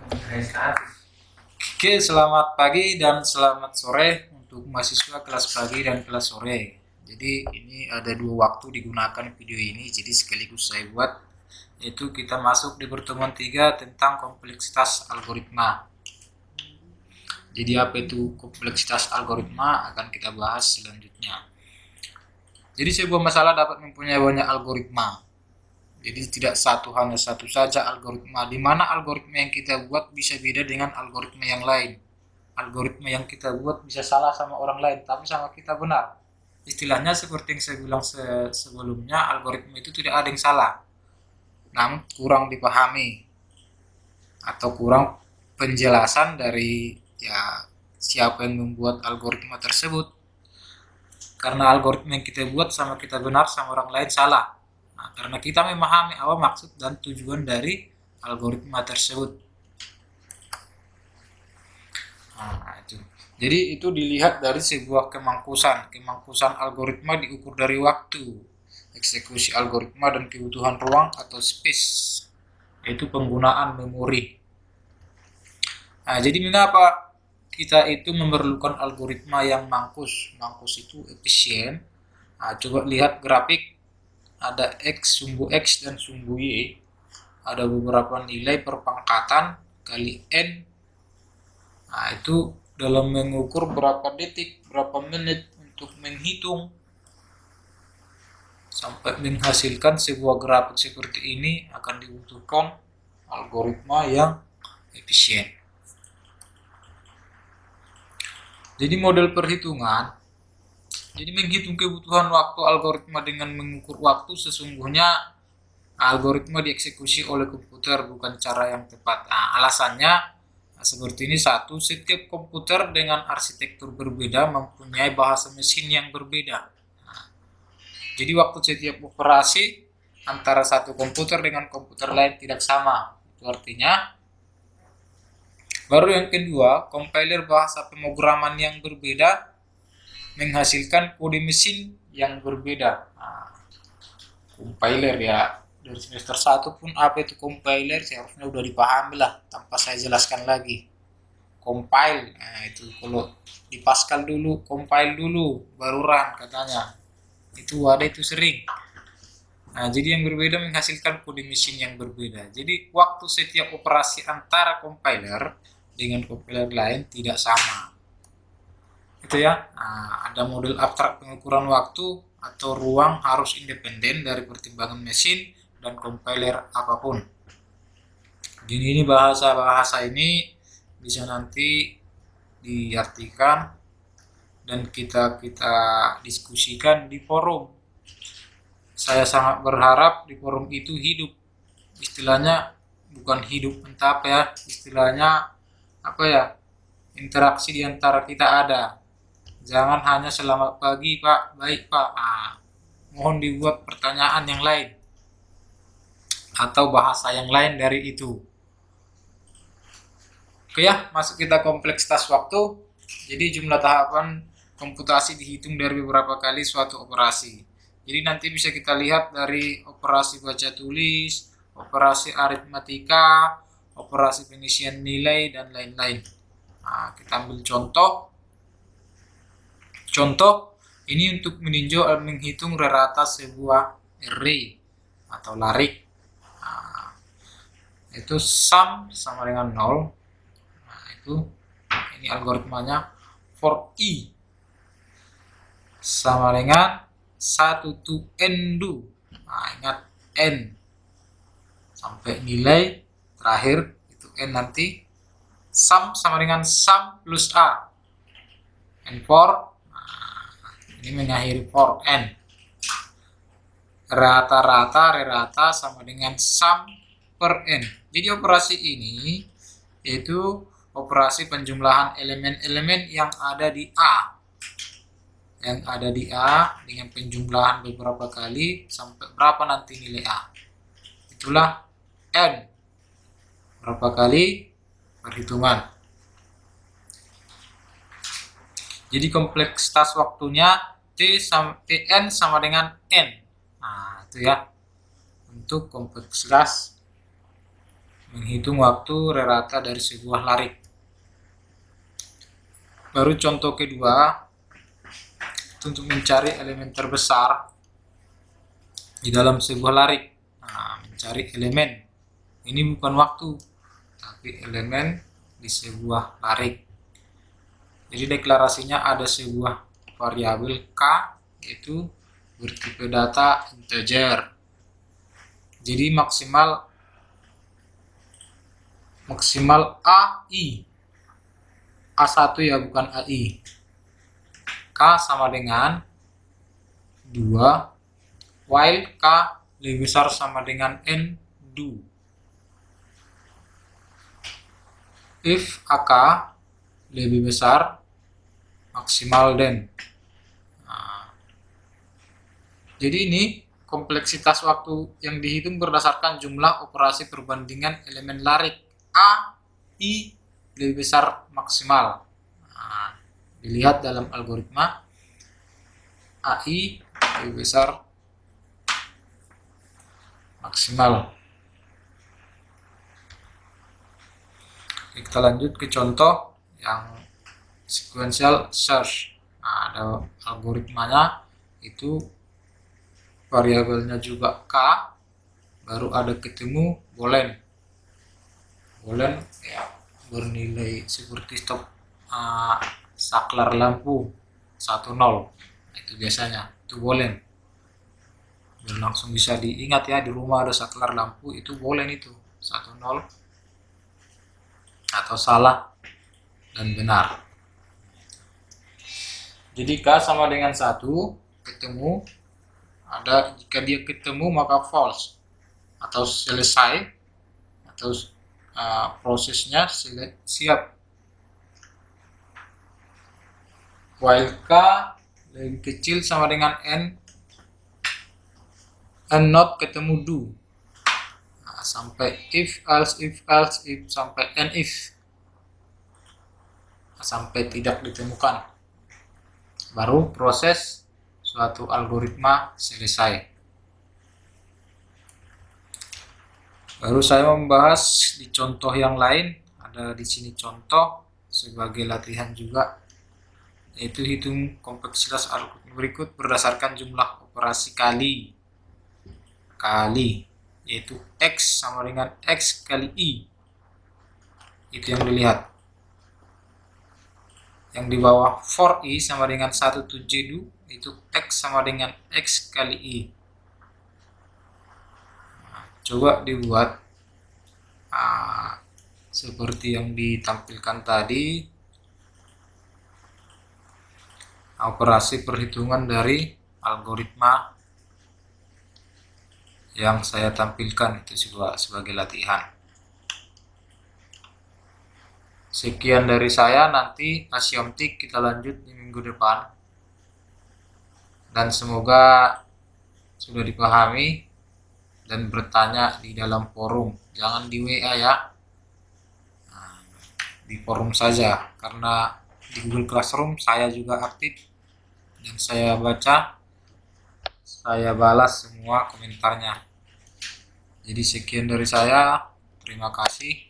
Oke, selamat pagi dan selamat sore untuk mahasiswa kelas pagi dan kelas sore. Jadi ini ada dua waktu digunakan video ini, jadi sekaligus saya buat, yaitu kita masuk di pertemuan 3 tentang kompleksitas algoritma. Jadi apa itu kompleksitas algoritma akan kita bahas selanjutnya. Jadi sebuah masalah dapat mempunyai banyak algoritma. Jadi tidak hanya satu saja algoritma, di mana algoritma yang kita buat bisa beda dengan algoritma yang lain. Algoritma yang kita buat bisa salah sama orang lain, tapi sama kita benar. Istilahnya seperti yang saya bilang sebelumnya, algoritma itu tidak ada yang salah, namun kurang dipahami atau kurang penjelasan dari siapa yang membuat algoritma tersebut. Karena algoritma yang kita buat sama kita benar, sama orang lain salah. Nah, karena kita memahami apa maksud dan tujuan dari algoritma tersebut. Nah, itu. Jadi itu dilihat dari sebuah kemangkusan. Kemangkusan algoritma diukur dari waktu, eksekusi algoritma, dan kebutuhan ruang atau space, yaitu penggunaan memori. Nah, jadi mengapa kita itu memerlukan algoritma yang mangkus? Mangkus itu efisien. Nah, coba lihat grafik, ada X, sumbu X dan sumbu Y. Ada beberapa nilai perpangkatan kali N. Nah, itu dalam mengukur berapa detik, berapa menit untuk menghitung sampai menghasilkan sebuah grafik seperti ini akan dibutuhkan algoritma yang efisien. Jadi model perhitungan, jadi menghitung kebutuhan waktu algoritma dengan mengukur waktu, sesungguhnya algoritma dieksekusi oleh komputer bukan cara yang tepat. Nah, alasannya seperti ini. Satu, setiap komputer dengan arsitektur berbeda mempunyai bahasa mesin yang berbeda. Nah, jadi waktu setiap operasi antara satu komputer dengan komputer lain tidak sama. Itu artinya, baru yang kedua, compiler bahasa pemrograman yang berbeda menghasilkan kode mesin yang berbeda. Nah, compiler ya, dari semester 1 pun apa itu compiler seharusnya udah dipahami lah tanpa saya jelaskan lagi. Compile, nah itu kalau di Pascal dulu compile dulu baru run katanya, itu ada itu sering. Nah, jadi yang berbeda menghasilkan kode mesin yang berbeda. Jadi waktu setiap operasi antara compiler dengan compiler lain tidak sama, itu ya. Nah, ada model abstrak pengukuran waktu atau ruang harus independen dari pertimbangan mesin dan compiler apapun. Jadi ini bahasa-bahasa ini bisa nanti diartikan dan kita diskusikan di forum. Saya sangat berharap di forum itu hidup, istilahnya bukan hidup entah apa ya, istilahnya apa ya, interaksi di antara kita ada. Jangan hanya selamat pagi Pak, baik Pak. Mohon dibuat pertanyaan yang lain atau bahasa yang lain dari itu. Oke ya, masuk kita kompleksitas waktu. Jadi jumlah tahapan komputasi dihitung dari beberapa kali suatu operasi. Jadi nanti bisa kita lihat dari operasi baca tulis, operasi aritmatika, operasi pengisian nilai, dan lain-lain. Nah, kita ambil contoh. Contoh ini untuk meninjau menghitung rata sebuah array atau larik. Nah, itu sum sama dengan 0. Ini algoritmanya for i sama dengan 1 to n do. Nah, ingat n sampai nilai terakhir itu n nanti. Sum sama dengan sum plus a, n for, nah, ini mengakhiri for n. Rata-rata sama dengan sum per n. Jadi operasi ini yaitu operasi penjumlahan elemen-elemen yang ada di A. Yang ada di A dengan penjumlahan beberapa kali sampai berapa nanti nilai A. Itulah N. Berapa kali perhitungan. Jadi kompleksitas waktunya Tn sama dengan N. Nah, itu ya. Untuk kompleksitas menghitung waktu rata dari sebuah larik. Baru contoh kedua, untuk mencari elemen terbesar di dalam sebuah larik. Nah, mencari elemen. Ini bukan waktu, tapi elemen di sebuah larik. Jadi deklarasinya ada sebuah variabel K, yaitu bertipe data integer. Jadi maksimal AI. A1 ya, bukan AI. K sama dengan 2 while K lebih besar sama dengan N2. If AK lebih besar, maksimal then. Nah, jadi ini kompleksitas waktu yang dihitung berdasarkan jumlah operasi perbandingan elemen larik A, I lebih besar maksimal. Nah, dilihat dalam algoritma AI lebih besar maksimal. Oke, kita lanjut ke contoh yang sequential search. Nah, ada algoritmanya, itu variabelnya juga K, baru ada ketemu boolean ya, bernilai seperti stop saklar lampu 10. Nah, itu biasanya itu boolean. Biar langsung bisa diingat ya, di rumah ada saklar lampu, itu boolean itu 10 atau salah dan benar. Jadi K sama dengan 1, ketemu, ada jika dia ketemu maka false atau selesai, atau prosesnya siap. While K lebih kecil sama dengan N not ketemu do. Nah, sampai if else sampai N if. Nah, sampai tidak ditemukan. Baru proses suatu algoritma selesai. Baru saya membahas di contoh yang lain. Ada di sini contoh sebagai latihan juga, yaitu hitung kompleksitas algoritma berikut berdasarkan jumlah operasi kali, yaitu X sama dengan X kali I. Itu yang dilihat. Yang di bawah for I sama dengan 17, itu X sama dengan X kali I. Coba dibuat seperti yang ditampilkan tadi, operasi perhitungan dari algoritma yang saya tampilkan itu sebagai latihan. Sekian dari saya, nanti aksiomtik kita lanjut di minggu depan, dan semoga sudah dipahami dan bertanya di dalam forum, jangan di WA ya, di forum saja, karena di Google Classroom saya juga aktif dan saya baca, saya balas semua komentarnya. Jadi sekian dari saya, terima kasih.